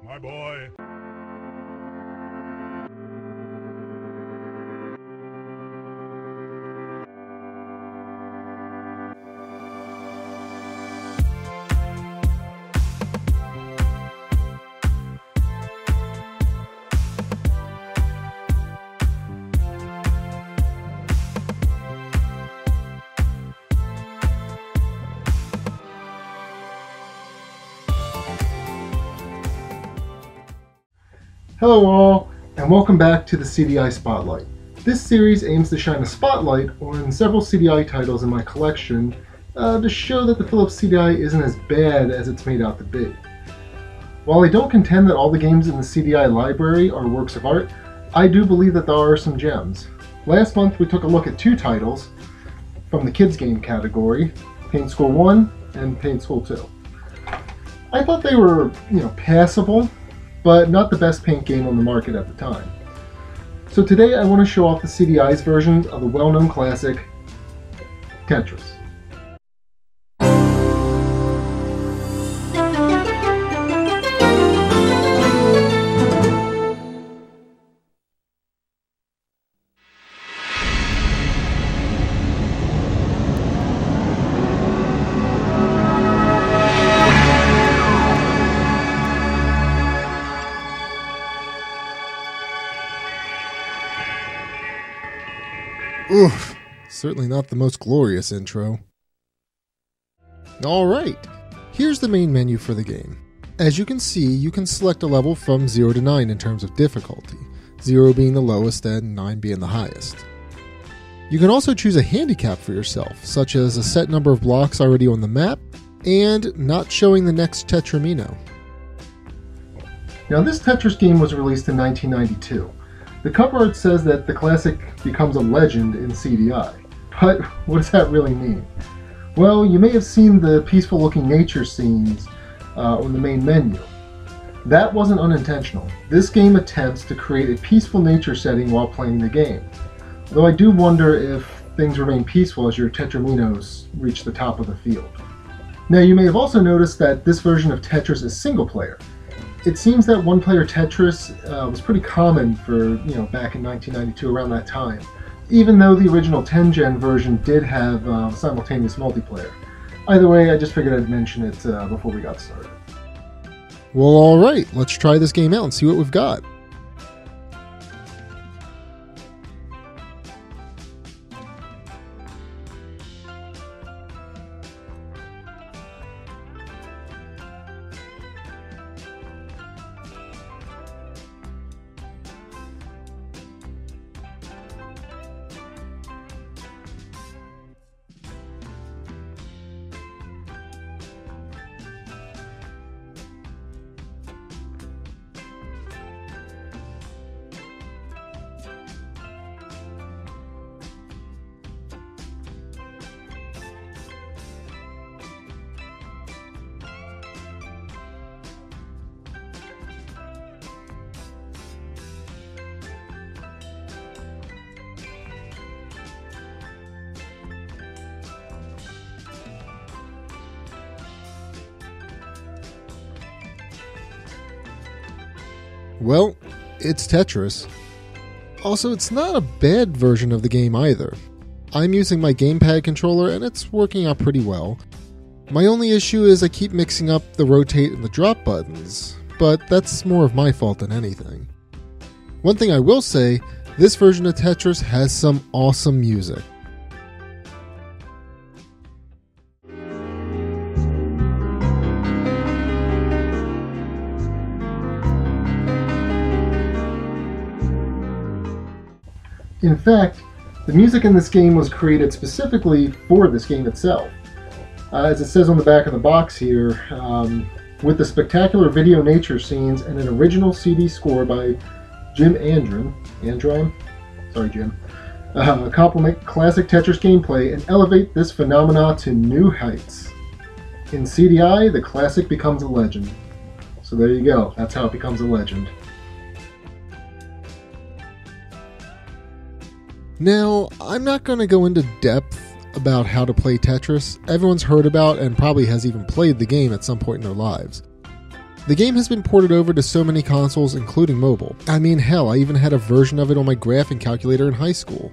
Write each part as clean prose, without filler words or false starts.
My boy. Hello all, and welcome back to the CD-i Spotlight. This series aims to shine a spotlight on several CD-i titles in my collection to show that the Philips CD-i isn't as bad as it's made out to be. While I don't contend that all the games in the CD-i library are works of art, I do believe that there are some gems. Last month we took a look at two titles from the kids game category, Paint School 1 and Paint School 2. I thought they were, passable, but not the best paint game on the market at the time. So today I want to show off the CD-i's version of the well-known classic, Tetris. Oof, certainly not the most glorious intro. Alright, here's the main menu for the game. As you can see, you can select a level from 0 to 9 in terms of difficulty, 0 being the lowest and 9 being the highest. You can also choose a handicap for yourself, such as a set number of blocks already on the map, and not showing the next Tetramino. Now this Tetris game was released in 1992. The cover art says that the classic becomes a legend in CD-i, but what does that really mean? Well, you may have seen the peaceful looking nature scenes on the main menu. That wasn't unintentional. This game attempts to create a peaceful nature setting while playing the game, though I do wonder if things remain peaceful as your Tetraminos reach the top of the field. Now you may have also noticed that this version of Tetris is single player. It seems that one-player Tetris was pretty common for, back in 1992, around that time, even though the original 10-gen version did have simultaneous multiplayer. Either way, I just figured I'd mention it before we got started. Well, alright, let's try this game out and see what we've got. Well, it's Tetris. Also, it's not a bad version of the game either. I'm using my gamepad controller and it's working out pretty well. My only issue is I keep mixing up the rotate and the drop buttons, but that's more of my fault than anything. One thing I will say, this version of Tetris has some awesome music. In fact, the music in this game was created specifically for this game itself. As it says on the back of the box here, with the spectacular video nature scenes and an original CD score by Jim Andron, sorry Jim, complement classic Tetris gameplay and elevate this phenomena to new heights. In CD-i, the classic becomes a legend. So there you go, that's how it becomes a legend. Now, I'm not going to go into depth about how to play Tetris. Everyone's heard about and probably has even played the game at some point in their lives. The game has been ported over to so many consoles, including mobile. I mean, hell, I even had a version of it on my graphing calculator in high school.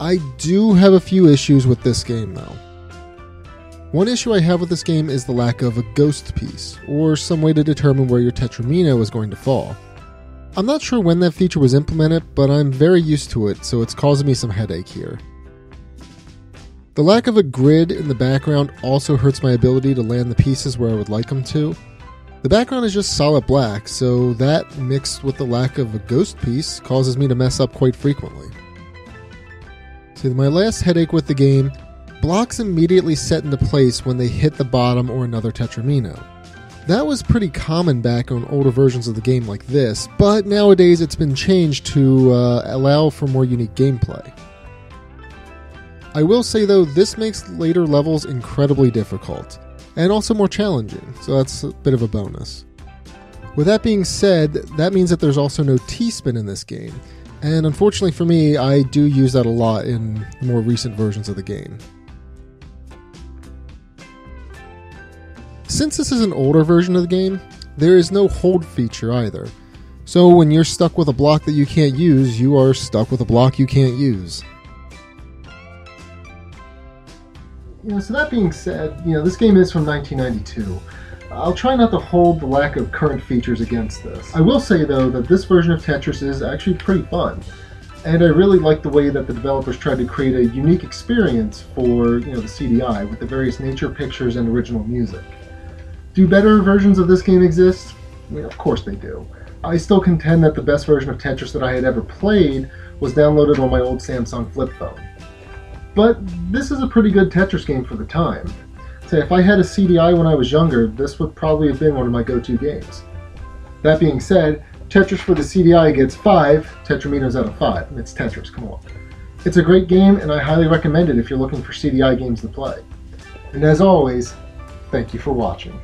I do have a few issues with this game, though. One issue I have with this game is the lack of a ghost piece, or some way to determine where your tetramino is going to fall. I'm not sure when that feature was implemented, but I'm very used to it, so it's causing me some headache here. The lack of a grid in the background also hurts my ability to land the pieces where I would like them to. The background is just solid black, so that, mixed with the lack of a ghost piece, causes me to mess up quite frequently. See, my last headache with the game, blocks immediately set into place when they hit the bottom or another tetramino. That was pretty common back on older versions of the game like this, but nowadays it's been changed to allow for more unique gameplay. I will say though, this makes later levels incredibly difficult, and also more challenging, so that's a bit of a bonus. With that being said, that means that there's also no T-spin in this game, and unfortunately for me, I do use that a lot in more recent versions of the game. Since this is an older version of the game, there is no hold feature either, so when you're stuck with a block that you can't use, you are stuck with a block you can't use. So that being said, this game is from 1992. I'll try not to hold the lack of current features against this. I will say though that this version of Tetris is actually pretty fun, and I really like the way that the developers tried to create a unique experience for the CD-i with the various nature pictures and original music. Do better versions of this game exist? Of course they do. I still contend that the best version of Tetris that I had ever played was downloaded on my old Samsung flip phone. But this is a pretty good Tetris game for the time. Say, if I had a CD-i when I was younger, this would probably have been one of my go-to games. That being said, Tetris for the CD-i gets 5 tetraminos out of 5. It's Tetris, come on. It's a great game, and I highly recommend it if you're looking for CD-i games to play. And as always, thank you for watching.